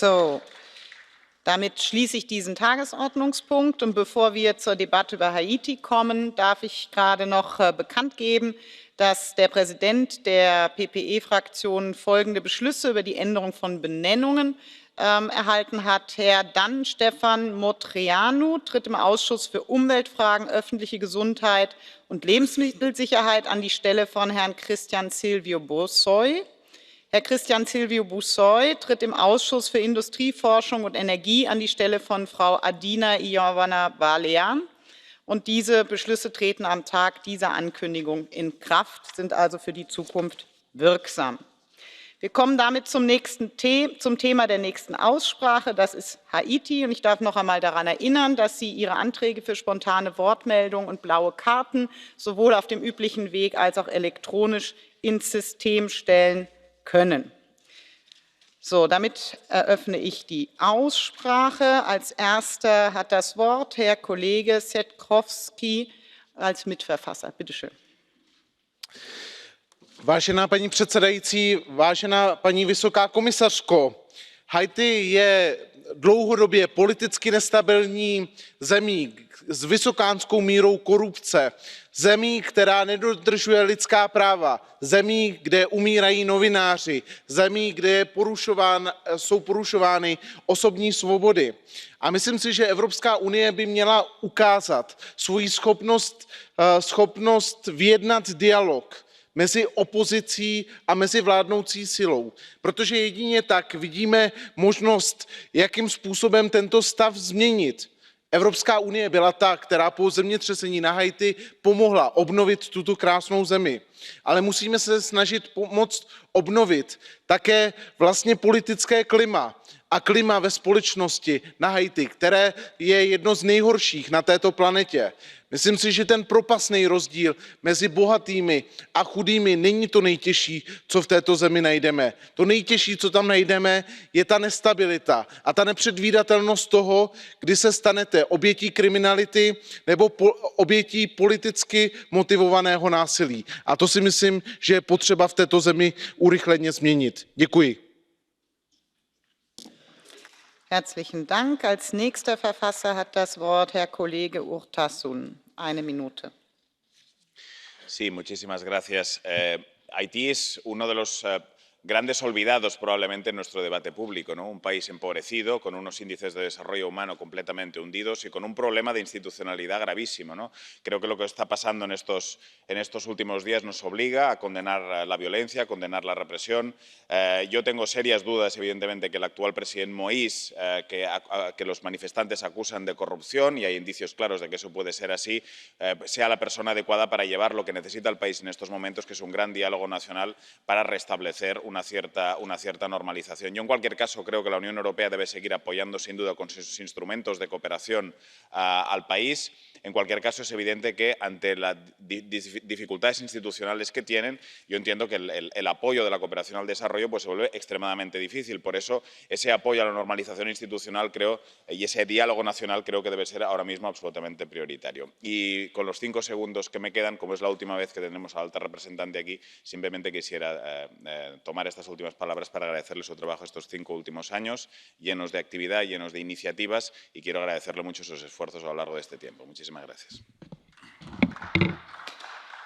So, damit schließe ich diesen Tagesordnungspunkt. Und bevor wir zur Debatte über Haiti kommen, darf ich gerade noch bekannt geben, dass der Präsident der PPE-Fraktion folgende Beschlüsse über die Änderung von Benennungen erhalten hat. Herr Dan Stefan Motreanu tritt im Ausschuss für Umweltfragen, öffentliche Gesundheit und Lebensmittelsicherheit an die Stelle von Herrn Christian Silvio Bussoy. Herr Christian Silvio Bussoy tritt im Ausschuss für Industrie, Forschung und Energie an die Stelle von Frau Adina Iovana Balean. Und diese Beschlüsse treten am Tag dieser Ankündigung in Kraft, sind also für die Zukunft wirksam. Wir kommen damit zum Thema der nächsten Aussprache. Das ist Haiti. Und ich darf noch einmal daran erinnern, dass Sie Ihre Anträge für spontane Wortmeldungen und blaue Karten sowohl auf dem üblichen Weg als auch elektronisch ins System stellen können. So, damit eröffne ich die Aussprache. Als erster hat das Wort Herr Kollege Setkowski als Mitverfasser. Bitte schön. Vážená paní předsedající, vážená paní vysoká komisařko, Haiti je dlouhodobě politicky nestabilní zemí s vysokánskou mírou korupce, zemí, která nedodržuje lidská práva, zemí, kde umírají novináři, zemí, kde jsou porušovány osobní svobody. A myslím si, že Evropská unie by měla ukázat svoji schopnost vyjednat dialog mezi opozicí a mezi vládnoucí silou, protože jedině tak vidíme možnost, jakým způsobem tento stav změnit. Evropská unie byla ta, která po zemětřesení na Haiti pomohla obnovit tuto krásnou zemi. Ale musíme se snažit pomoct obnovit také vlastně politické klima a klima ve společnosti na Haiti, které je jedno z nejhorších na této planetě. Myslím si, že ten propastný rozdíl mezi bohatými a chudými není to nejtěžší, co v této zemi najdeme. To nejtěžší, co tam najdeme, je ta nestabilita a ta nepředvídatelnost toho, kdy se stanete obětí kriminality nebo obětí politicky motivovaného násilí. A to si myslím, že je potřeba v této zemi urychleně změnit. Děkuji. Herzlichen Dank. Als nächster Verfasser hat das Wort Herr Kollege Urtasun. Eine Minute. Sí, muchísimas gracias. Haití es uno de los grandes olvidados probablemente en nuestro debate público, ¿no? Un país empobrecido, con unos índices de desarrollo humano completamente hundidos y con un problema de institucionalidad gravísimo, ¿no? Creo que lo que está pasando en estos últimos días nos obliga a condenar la violencia, a condenar la represión. Yo tengo serias dudas, evidentemente, que el actual presidente Moïse, que los manifestantes acusan de corrupción, y hay indicios claros de que eso puede ser así, sea la persona adecuada para llevar lo que necesita el país en estos momentos, que es un gran diálogo nacional para restablecer una cierta normalización. Yo, en cualquier caso, creo que la Unión Europea debe seguir apoyando, sin duda, con sus instrumentos de cooperación al país. En cualquier caso, es evidente que ante las dificultades institucionales que tienen, yo entiendo que el apoyo de la cooperación al desarrollo pues, se vuelve extremadamente difícil. Por eso, ese apoyo a la normalización institucional y ese diálogo nacional creo que debe ser ahora mismo absolutamente prioritario. Y con los 5 segundos que me quedan, como es la última vez que tenemos a la alta representante aquí, simplemente quisiera tomar estas últimas palabras para agradecerle su trabajo estos 5 últimos años, llenos de actividad, llenos de iniciativas, y quiero agradecerle mucho sus esfuerzos a lo largo de este tiempo. Muchísimas gracias.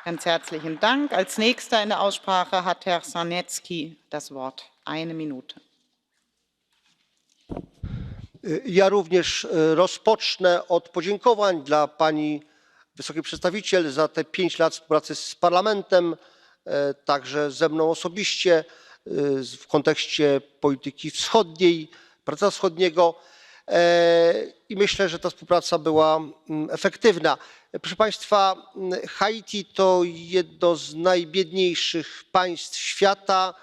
Ganz herzlichen Dank. Als nächster in der Aussprache hat Herr Sarnecki das Wort. Eine Minute. Ja również rozpocznę od podziękowań dla pani wysokiej przedstawiciel za te 5 lat współpracy z Parlamentem, także ze mną osobiście w kontekście polityki wschodniej, partnerstwa wschodniego, i myślę, że ta współpraca była efektywna. Proszę państwa, Haiti to jedno z najbiedniejszych państw świata,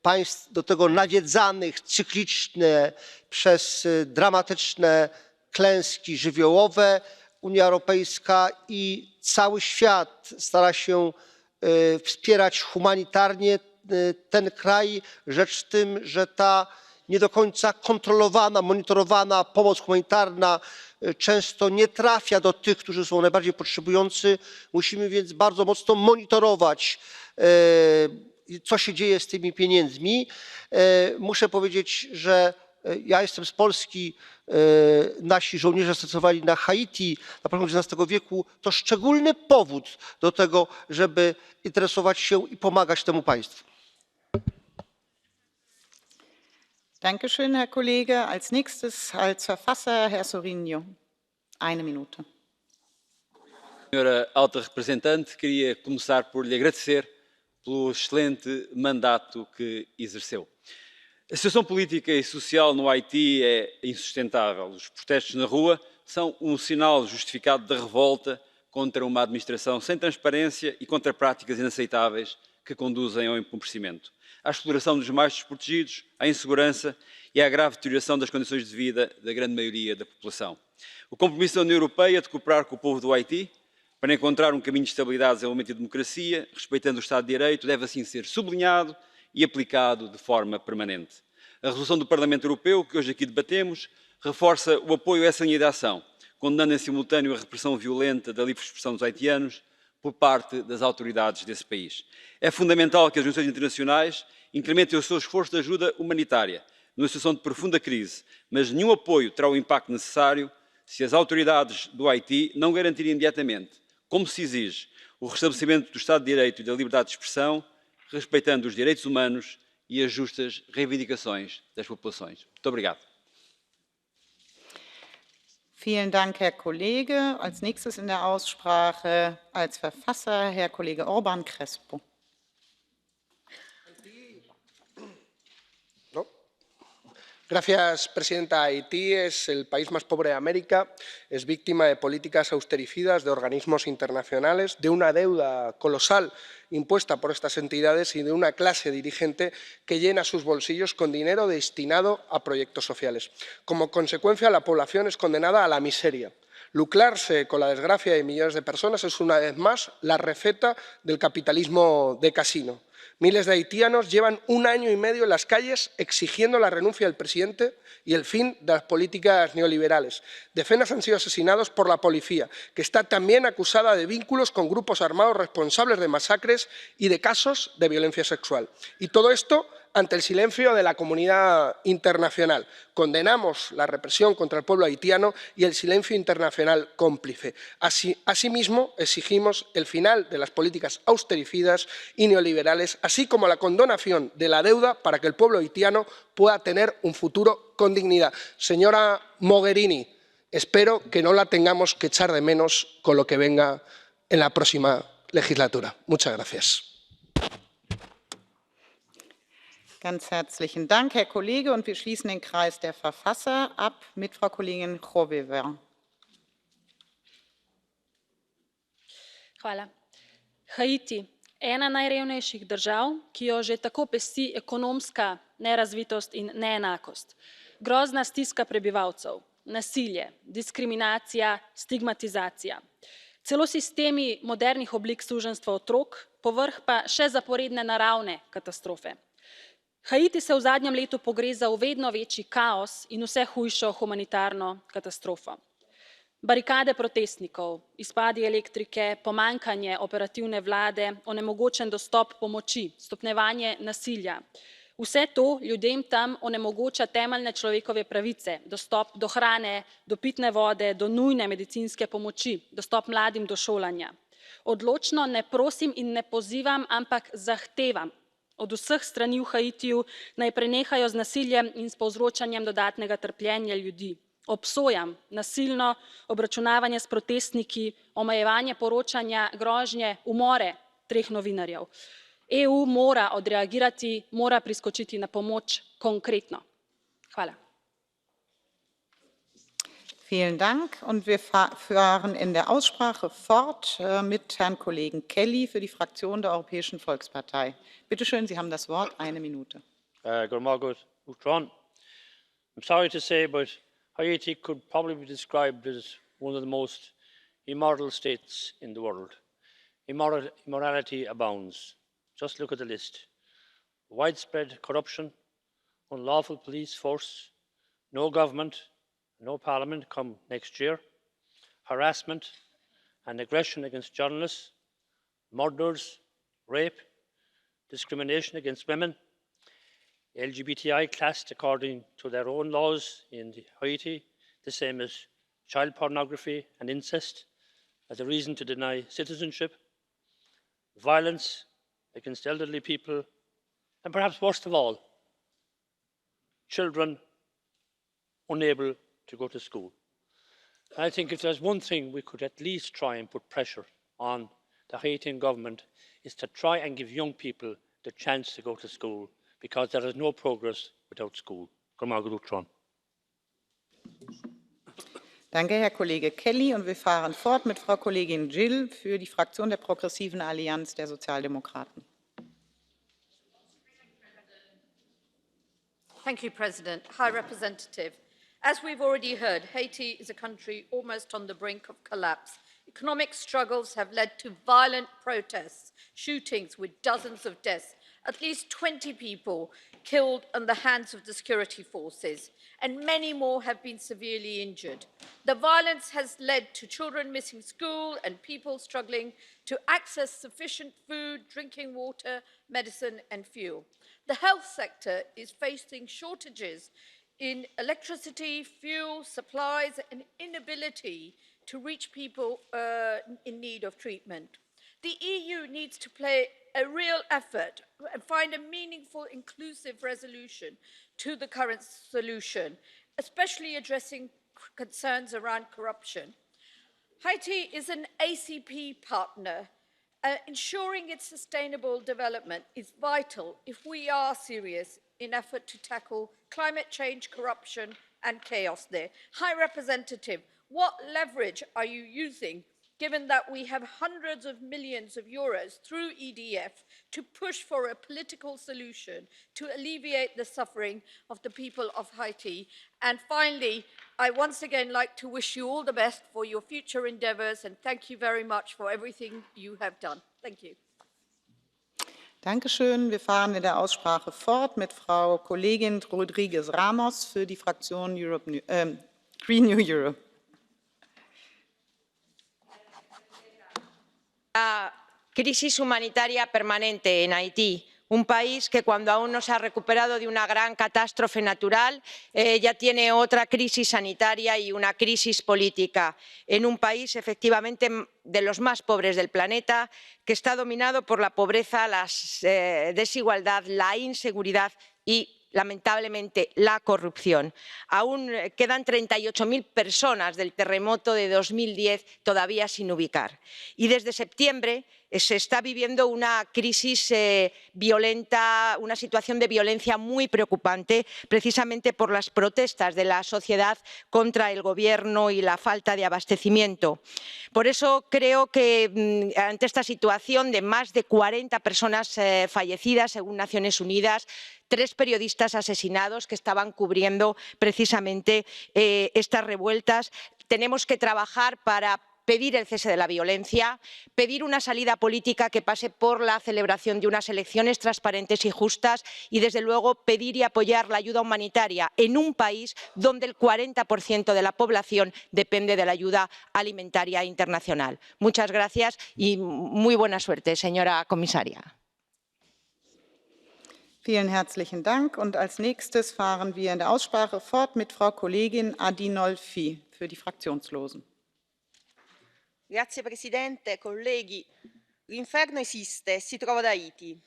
państw do tego nawiedzanych cyklicznie przez dramatyczne klęski żywiołowe. Unia Europejska i cały świat stara się wspierać humanitarnie ten kraj. Rzecz w tym, że ta nie do końca kontrolowana, monitorowana pomoc humanitarna często nie trafia do tych, którzy są najbardziej potrzebujący. Musimy więc bardzo mocno monitorować co się dzieje z tymi pieniędzmi. Muszę powiedzieć, że ja jestem z Polski. Nasi żołnierze stacjonowani na Haiti na początku XIX wieku to szczególny powód do tego, żeby interesować się i pomagać temu państwu. Danke schön, Herr Kollege. Als nächstes als Verfasser Herr Sorinho. Eine Minute. Senhora Alta Representante, queria começar por lhe agradecer pelo excelente mandato que exerceu. A situação política e social no Haiti é insustentável. Os protestos na rua são sinal justificado da revolta contra uma administração sem transparência e contra práticas inaceitáveis que conduzem ao empobrecimento, à exploração dos mais desprotegidos, à insegurança e à grave deterioração das condições de vida da grande maioria da população. O compromisso da União Europeia de cooperar com o povo do Haiti para encontrar um caminho de estabilidade, desenvolvimento e democracia, respeitando o Estado de Direito, deve assim ser sublinhado e aplicado de forma permanente. A resolução do Parlamento Europeu, que hoje aqui debatemos, reforça o apoio a essa linha de ação, condenando em simultâneo a repressão violenta da livre expressão dos haitianos por parte das autoridades desse país. É fundamental que as organizações internacionais incrementem o seu esforço de ajuda humanitária numa situação de profunda crise, mas nenhum apoio terá o impacto necessário se as autoridades do Haiti não garantirem imediatamente, como se exige, o restabelecimento do Estado de Direito e da liberdade de expressão, respeitando os direitos humanos e as justas reivindicações das populações. Muito obrigado. Vielen Dank, Herr Kollege. Als nächstes in der Aussprache als Verfasser Herr Kollege Orban Crespo. Señora presidenta, Haití es el país más pobre de América, es víctima de políticas austericidas de organismos internacionales, de una deuda colosal impuesta por estas entidades y de una clase dirigente que llena sus bolsillos con dinero destinado a proyectos sociales. Como consecuencia, la población es condenada a la miseria. Lucrarse con la desgracia de millones de personas es una vez más la receta del capitalismo de casino. Miles de haitianos llevan un año y medio en las calles exigiendo la renuncia del presidente y el fin de las políticas neoliberales. Decenas han sido asesinados por la policía, que está también acusada de vínculos con grupos armados responsables de masacres y de casos de violencia sexual. Y todo esto ante el silencio de la comunidad internacional. Condenamos la represión contra el pueblo haitiano y el silencio internacional cómplice. Asimismo, exigimos el final de las políticas austericidas y neoliberales, así como la condonación de la deuda para que el pueblo haitiano pueda tener un futuro con dignidad. Señora Mogherini, espero que no la tengamos que echar de menos con lo que venga en la próxima legislatura. Muchas gracias. Ganz herzlichen Dank, Herr Kollege. Und wir schließen den Kreis der Verfasser ab mit Frau Kollegin Jovever. Hvala. Haiti, ena najrevnejših držav, ki jo že tako pesti ekonomska nerazvitost in neenakost. Grozna stiska prebivalcev, nasilje, diskriminacija, stigmatizacija. Celo sistemi modernih oblik suženjstva otrok, povrh pa še zaporedne naravne katastrofe. Haiti se v zadnjem letu pogreza v vedno večji kaos in vse hujšo humanitarno katastrofo. Barikade protestnikov, izpadi elektrike, pomanjkanje operativne vlade, onemogočen dostop pomoči, stopnjevanje nasilja. Vse to ljudem tam onemogoča temeljne človekove pravice, dostop do hrane, do pitne vode, do nujne medicinske pomoči, dostop mladim do šolanja. Odločno ne prosim in ne pozivam, ampak zahtevam od vseh strani v Haitiju naj prenehajo z nasiljem in s povzročanjem dodatnega trpljenja ljudi. Obsojam nasilno obračunavanje s protestniki, omejevanje poročanja, grožnje, umore 3 novinarjev. EU mora odreagirati, mora priskočiti na pomoč konkretno. Hvala. Vielen Dank. Und wir fahren in der Aussprache fort mit Herrn Kollegen Kelly für die Fraktion der Europäischen Volkspartei. Bitte schön, Sie haben das Wort. Eine Minute. I'm sorry to say, but Haiti could probably be described as one of the most immoral states in the world. Immorality abounds. Just look at the list. Widespread corruption, unlawful police force, no government, no parliament come next year, harassment and aggression against journalists, murders, rape, discrimination against women, LGBTI classed according to their own laws in Haiti, the same as child pornography and incest as a reason to deny citizenship, violence against elderly people, and perhaps worst of all, children unable to go to school. I think if there's one thing we could at least try and put pressure on the Haitian government is to try and give young people the chance to go to school, because there is no progress without school. Danke, Herr Kollege Kelly. Und wir fahren fort mit Frau Kollegin Gill für die Fraktion der Progressiven Allianz der Sozialdemokraten. Thank you, President. High Representative, as we've already heard, Haiti is a country almost on the brink of collapse. Economic struggles have led to violent protests, shootings with dozens of deaths, at least 20 people killed in the hands of the security forces, and many more have been severely injured. The violence has led to children missing school and people struggling to access sufficient food, drinking water, medicine and fuel. The health sector is facing shortages in electricity, fuel, supplies and inability to reach people in need of treatment. The EU needs to play a real effort and find a meaningful, inclusive resolution to the current solution, especially addressing concerns around corruption. Haiti is an ACP partner. Ensuring its sustainable development is vital if we are serious in effort to tackle climate change, corruption and chaos there. High Representative, what leverage are you using, given that we have hundreds of millions of euros through EDF to push for a political solution to alleviate the suffering of the people of Haiti? And finally, I once again like to wish you all the best for your future endeavours and thank you very much for everything you have done. Thank you. Dankeschön. Wir fahren in der Aussprache fort mit Frau Kollegin Rodriguez Ramos für die Fraktion Green New Europe. La crisis humanitaria permanente en Haití, un país que cuando aún no se ha recuperado de una gran catástrofe natural ya tiene otra crisis sanitaria y una crisis política, en un país efectivamente de los más pobres del planeta, que está dominado por la pobreza, la desigualdad, la inseguridad y lamentablemente la corrupción. Aún quedan 38.000 personas del terremoto de 2010 todavía sin ubicar. Y desde septiembre se está viviendo una crisis violenta, una situación de violencia muy preocupante, precisamente por las protestas de la sociedad contra el gobierno y la falta de abastecimiento. Por eso creo que ante esta situación de más de 40 personas fallecidas, según Naciones Unidas, 3 periodistas asesinados que estaban cubriendo precisamente estas revueltas, tenemos que trabajar para pedir el cese de la violencia, pedir una salida política que pase por la celebración de unas elecciones transparentes y justas y, desde luego, pedir y apoyar la ayuda humanitaria en un país donde el 40% de la población depende de la ayuda alimentaria internacional. Muchas gracias y muy buena suerte, señora comisaria. Vielen herzlichen Dank. Und als nächstes fahren wir in der Aussprache fort mit Frau Kollegin Adinolfi für die Fraktionslosen. Grazie Presidente, colleghi. L'inferno esiste e si trova ad Haiti.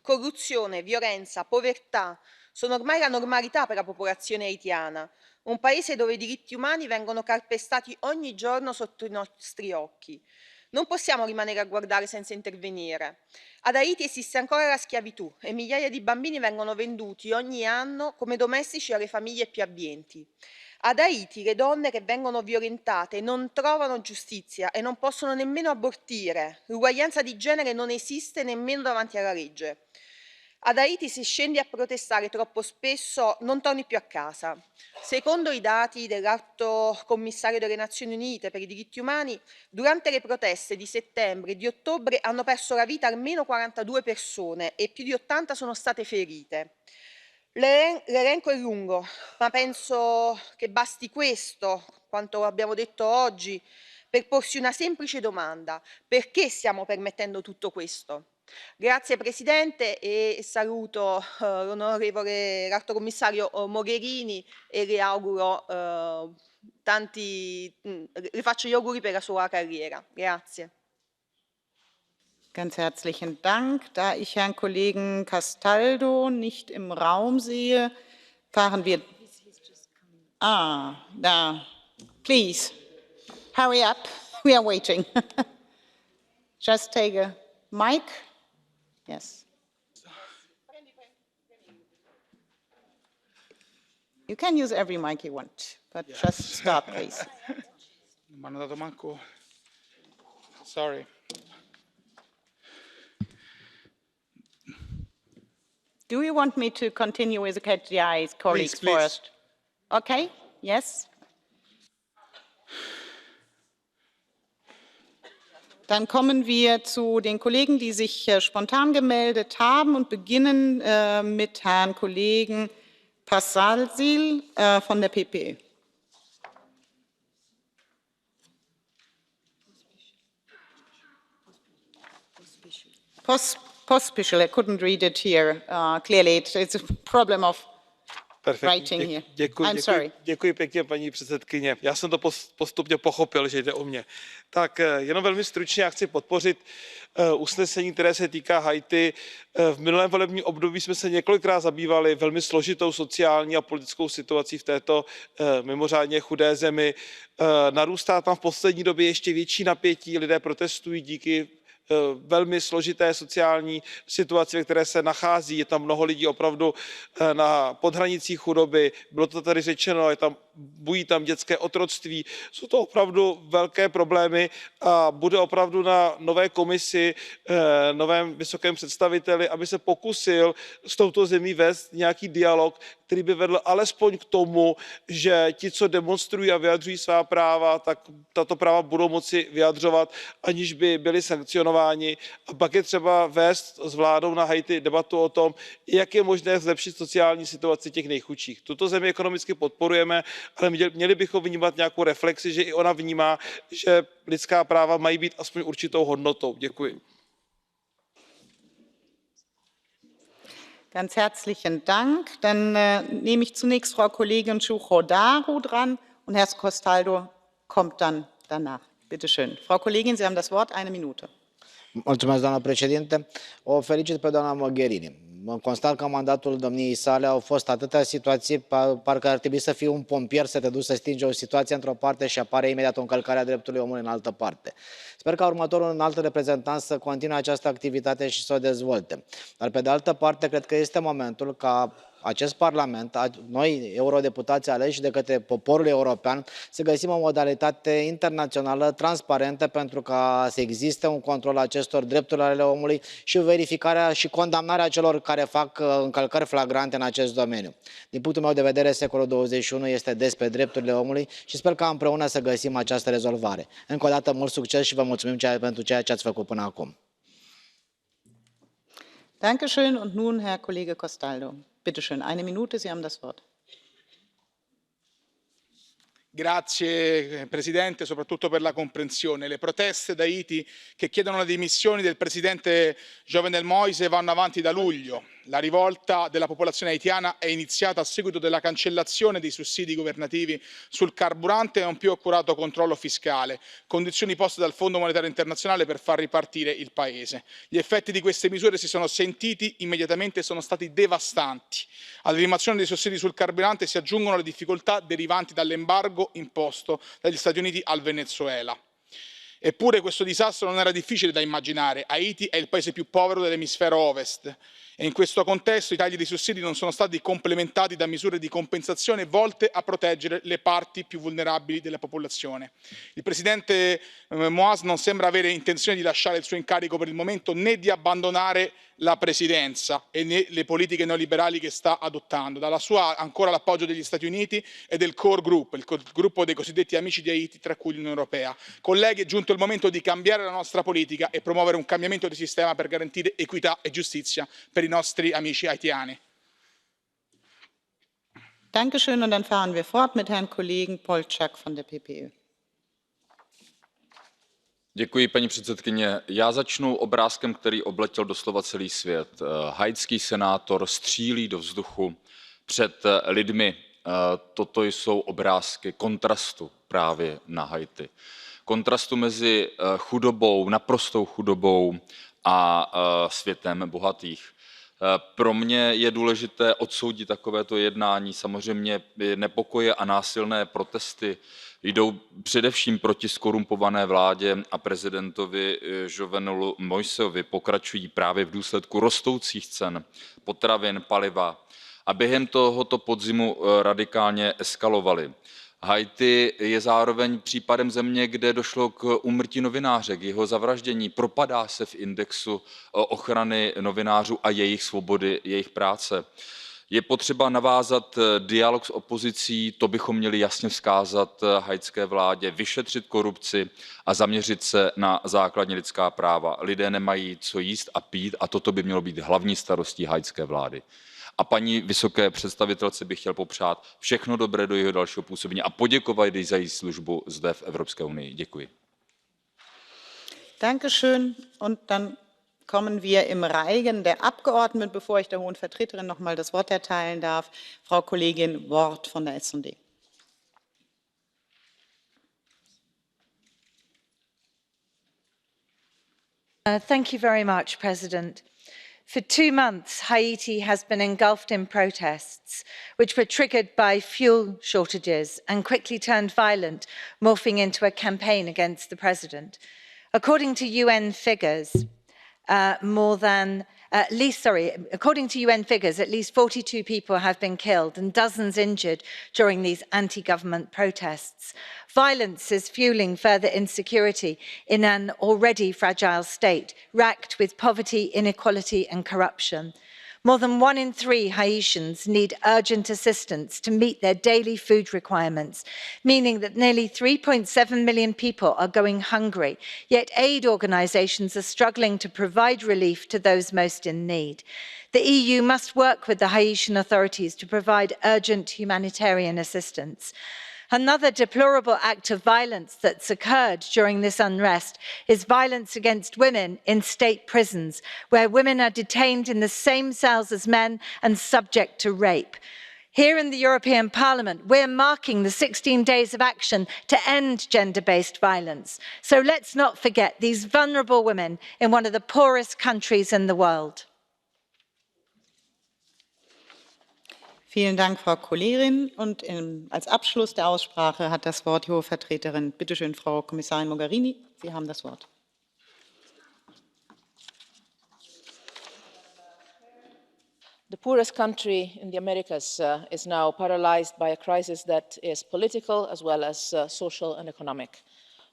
Corruzione, violenza, povertà sono ormai la normalità per la popolazione haitiana, un paese dove i diritti umani vengono calpestati ogni giorno sotto i nostri occhi. Non possiamo rimanere a guardare senza intervenire. Ad Haiti esiste ancora la schiavitù e migliaia di bambini vengono venduti ogni anno come domestici alle famiglie più abbienti. Ad Haiti le donne che vengono violentate non trovano giustizia e non possono nemmeno abortire. L'uguaglianza di genere non esiste nemmeno davanti alla legge. Ad Haiti, se scendi a protestare troppo spesso, non torni più a casa. Secondo i dati dell'Alto Commissario delle Nazioni Unite per i diritti umani, durante le proteste di settembre e di ottobre hanno perso la vita almeno 42 persone e più di 80 sono state ferite. L'elenco è lungo, ma penso che basti questo, quanto abbiamo detto oggi, per porsi una semplice domanda: perché stiamo permettendo tutto questo? Grazie Presidente e saluto l'Alto Commissario Mogherini e le auguro le faccio gli auguri per la sua carriera. Grazie. Ganz herzlichen Dank. Da ich Herrn Kollegen Castaldo nicht im Raum sehe, fahren wir. Please, hurry up. We are waiting. Just take a mic. Yes. You can use every mic you want, but just start, please. Non mi hanno dato manco. Sorry. Do you want me to continue with the KGI colleagues Please. first? Okay, yes. Dann kommen wir zu den Kollegen, die sich spontan gemeldet haben und beginnen mit Herrn Kollegen Passalsil von der PPE. Pospischil, I couldn't read it here clearly. It's a problem of writing here. Děkuji pěkně, paní předsedkyně. Já jsem to postupně pochopil, že jde o mě. Tak jenom velmi stručně, já chci podpořit usnesení, které se týká Haiti. V minulém volebním období jsme se několikrát zabývali velmi složitou sociální a politickou situací v této mimořádně chudé zemi. Narůstá tam v poslední době ještě větší napětí, lidé protestují díky velmi složité sociální situaci, ve které se nachází. Je tam mnoho lidí opravdu na podhranicí chudoby. Bylo to tady řečeno, bují tam dětské otroctví. Jsou to opravdu velké problémy a bude opravdu na nové komisi, novém vysokém představiteli, aby se pokusil s touto zemí vést nějaký dialog, který by vedl alespoň k tomu, že ti, co demonstrují a vyjadřují svá práva, tak tato práva budou moci vyjadřovat, aniž by byli sankcionováni. A pak je třeba vést s vládou na Haiti debatu o tom, jak je možné zlepšit sociální situaci těch nejchudších. Tuto zemi ekonomicky podporujeme, ale měli bychom vnímat nějakou reflexi, že i ona vnímá, že lidská práva mají být aspoň určitou hodnotou. Děkuji. Ganz herzlichen Dank. Dann nehme ich zunächst Frau Kollegin Ciuhodaru dran und Herr Castaldo kommt dann danach. Bitte schön. Frau Kollegin, Sie haben das Wort, 1 Minute. Mulțumesc, doamnă președintă. O felicit pe doamna Mogherini. Constat că în mandatul domniei sale au fost atâtea situații, parcă ar trebui să fii un pompier, să te duci să stingi o situație într-o parte și apare imediat o încălcare a drepturilor omului în altă parte. Sper ca următorul înalt reprezentant să continue această activitate și să o dezvolte. Dar pe de altă parte, cred că este momentul ca acest Parlament, noi eurodeputații aleși de către poporul european, să găsim o modalitate internațională transparentă pentru ca să existe un control acestor drepturi ale omului și verificarea și condamnarea celor care fac încălcări flagrante în acest domeniu. Din punctul meu de vedere, secolul 21 este despre drepturile omului și sper ca împreună să găsim această rezolvare. Încă o dată, mult succes și vă mulțumim pentru ceea ce ați făcut până acum. Dankeschön. Und nun Herr Kollege Castaldo. Bitte schön, 1 Minute, Sie haben das Wort. Grazie Presidente, soprattutto per la comprensione. Le proteste da Haiti che chiedono le dimissioni del presidente Jovenel Moïse vanno avanti da luglio. La rivolta della popolazione haitiana è iniziata a seguito della cancellazione dei sussidi governativi sul carburante e un più accurato controllo fiscale, condizioni poste dal Fondo Monetario Internazionale per far ripartire il paese. Gli effetti di queste misure si sono sentiti immediatamente e sono stati devastanti. Alla rimozione dei sussidi sul carburante si aggiungono le difficoltà derivanti dall'embargo imposto dagli Stati Uniti al Venezuela. Eppure questo disastro non era difficile da immaginare. Haiti è il paese più povero dell'emisfero ovest e in questo contesto i tagli dei sussidi non sono stati complementati da misure di compensazione volte a proteggere le parti più vulnerabili della popolazione. Il presidente Moïse non sembra avere intenzione di lasciare il suo incarico per il momento né di abbandonare la presidenza e né le politiche neoliberali che sta adottando. Dalla sua ancora l'appoggio degli Stati Uniti e del core group, il gruppo dei cosiddetti amici di Haiti, tra cui l'Unione Europea. Colleghi, è giunto il momento di cambiare la nostra politica e promuovere un cambiamento di sistema per garantire equità e giustizia per i nostri amici haitiani. Dankeschön. Und dann fahren wir fort mit Herrn Kollegen Polčák von der PPE. Paní předsedající, já začnu obrázkem, který obletěl doslova celý svět. Haitský senátor střílí do vzduchu před lidmi. Toto jsou obrázky kontrastu právě na Haiti. Kontrastu mezi chudobou, naprostou chudobou a světem bohatých. Pro mě je důležité odsoudit takovéto jednání. Samozřejmě nepokoje a násilné protesty jdou především proti zkorumpované vládě a prezidentovi Jovenelu Moïseovi, pokračují právě v důsledku rostoucích cen potravin, paliva a během tohoto podzimu radikálně eskalovaly. Haiti je zároveň případem země, kde došlo k úmrtí novináře, k jeho zavraždění, propadá se v indexu ochrany novinářů a jejich svobody, jejich práce. Je potřeba navázat dialog s opozicí, to bychom měli jasně vzkázat haitské vládě, vyšetřit korupci a zaměřit se na základní lidská práva. Lidé nemají co jíst a pít a toto by mělo být hlavní starostí haitské vlády. A paní vysoké představitelce bych chtěl popřát všechno dobré do jejího dalšího působení a poděkovat jí za její službu zde v Evropské unii. Děkuji. Dankeschön. Und dann kommen wir im Reigen der Abgeordneten, bevor ich der Hohen Vertreterin noch mal das Wort erteilen darf, Frau Kollegin Ward von der S&D. Thank you very much, President. For 2 months, Haiti has been engulfed in protests, which were triggered by fuel shortages and quickly turned violent, morphing into a campaign against the president. According to UN figures, according to UN figures, at least 42 people have been killed and dozens injured during these anti-government protests. Violence is fueling further insecurity in an already fragile state, racked with poverty, inequality and corruption. More than 1 in 3 Haitians need urgent assistance to meet their daily food requirements, meaning that nearly 3.7 million people are going hungry, yet aid organisations are struggling to provide relief to those most in need. The EU must work with the Haitian authorities to provide urgent humanitarian assistance. Another deplorable act of violence that's occurred during this unrest is violence against women in state prisons, where women are detained in the same cells as men and subject to rape. Here in the European Parliament, we're marking the 16 days of action to end gender-based violence. So let's not forget these vulnerable women in one of the poorest countries in the world. Vielen Dank, Frau Kollegin. Und als Abschluss der Aussprache hat das Wort die Hohe Vertreterin. Bitte schön, Frau Kommissarin Mogherini, Sie haben das Wort. The poorest country in the Americas is now paralyzed by a crisis that is political as well as social and economic.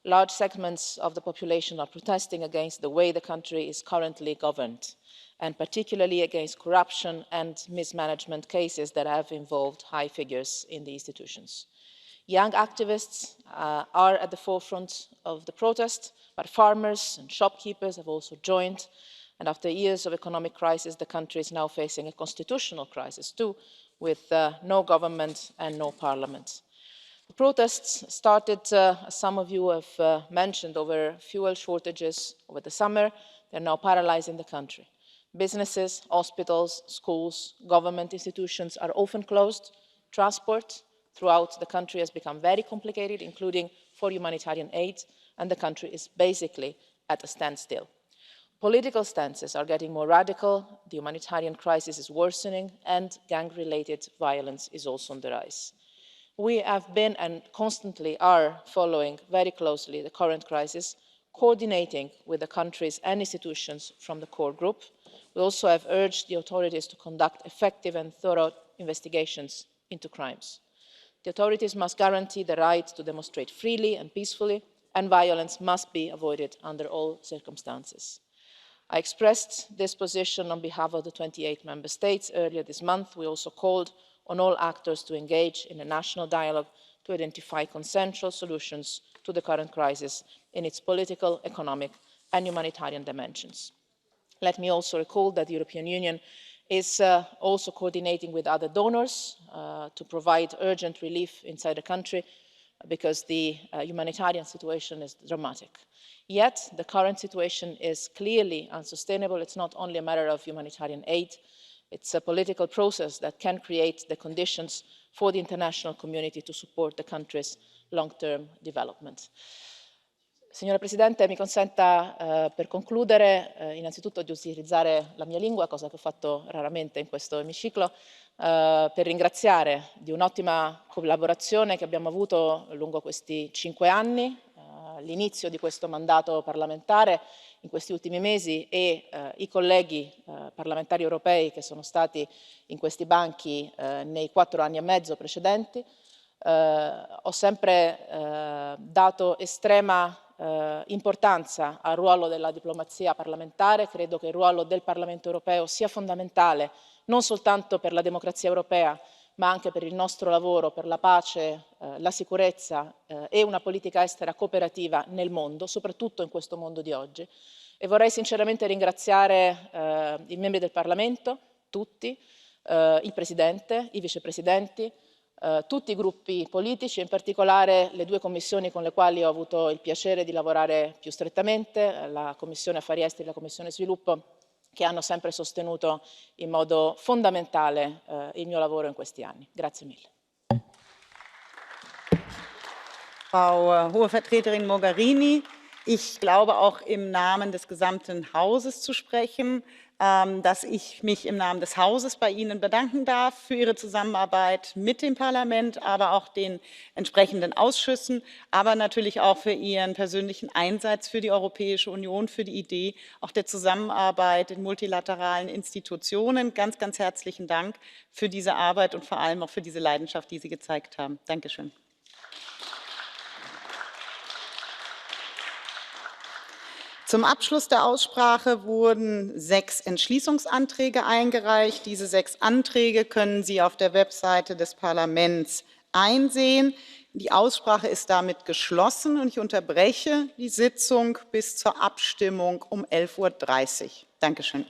Large segments of the population are protesting against the way the country is currently governed, and particularly against corruption and mismanagement cases that have involved high figures in the institutions. Young activists are at the forefront of the protest, but farmers and shopkeepers have also joined. And after years of economic crisis, the country is now facing a constitutional crisis too, with no government and no parliament. The protests started, as some of you have mentioned, over fuel shortages over the summer. They're now paralysing the country. Businesses, hospitals, schools, government institutions are often closed. Transport throughout the country has become very complicated, including for humanitarian aid, and the country is basically at a standstill. Political stances are getting more radical, the humanitarian crisis is worsening, and gang-related violence is also on the rise. We have been and constantly are following very closely the current crisis, coordinating with the countries and institutions from the core group. We also have urged the authorities to conduct effective and thorough investigations into crimes. The authorities must guarantee the right to demonstrate freely and peacefully, and violence must be avoided under all circumstances. I expressed this position on behalf of the 28 member states earlier this month. We also called on all actors to engage in a national dialogue to identify consensual solutions to the current crisis in its political, economic and humanitarian dimensions. Let me also recall that the European Union is also coordinating with other donors to provide urgent relief inside the country. because the humanitarian situation is dramatic. Yet the current situation is clearly unsustainable. It's not only a matter of humanitarian aid, it's a political process that can create the conditions for the international community to support the country's long-term development. Signora Presidente, mi consenta per concludere innanzitutto di utilizzare la mia lingua, cosa che ho fatto raramente in questo emiciclo, per ringraziare di un'ottima collaborazione che abbiamo avuto lungo questi 5 anni, l'inizio di questo mandato parlamentare in questi ultimi mesi e i colleghi parlamentari europei che sono stati in questi banchi nei 4 anni e mezzo precedenti. Ho sempre dato estrema importanza al ruolo della diplomazia parlamentare. Credo che il ruolo del Parlamento europeo sia fondamentale non soltanto per la democrazia europea, ma anche per il nostro lavoro, per la pace, la sicurezza e una politica estera cooperativa nel mondo, soprattutto in questo mondo di oggi. E vorrei sinceramente ringraziare i membri del Parlamento, tutti, il Presidente, i vicepresidenti, tutti i gruppi politici e in particolare le 2 commissioni con le quali ho avuto il piacere di lavorare più strettamente, la Commissione Affari Esteri e la Commissione Sviluppo, che hanno sempre sostenuto in modo fondamentale il mio lavoro in questi anni. Grazie mille. Frau Hohe Vertreterin Mogherini, ich glaube auch im Namen des gesamten Hauses zu sprechen, dass ich mich im Namen des Hauses bei Ihnen bedanken darf für Ihre Zusammenarbeit mit dem Parlament, aber auch den entsprechenden Ausschüssen, aber natürlich auch für Ihren persönlichen Einsatz für die Europäische Union, für die Idee auch der Zusammenarbeit in multilateralen Institutionen. Ganz, ganz herzlichen Dank für diese Arbeit und vor allem auch für diese Leidenschaft, die Sie gezeigt haben. Dankeschön. Zum Abschluss der Aussprache wurden 6 Entschließungsanträge eingereicht. Diese 6 Anträge können Sie auf der Webseite des Parlaments einsehen. Die Aussprache ist damit geschlossen und ich unterbreche die Sitzung bis zur Abstimmung um 11:30 Uhr. Dankeschön.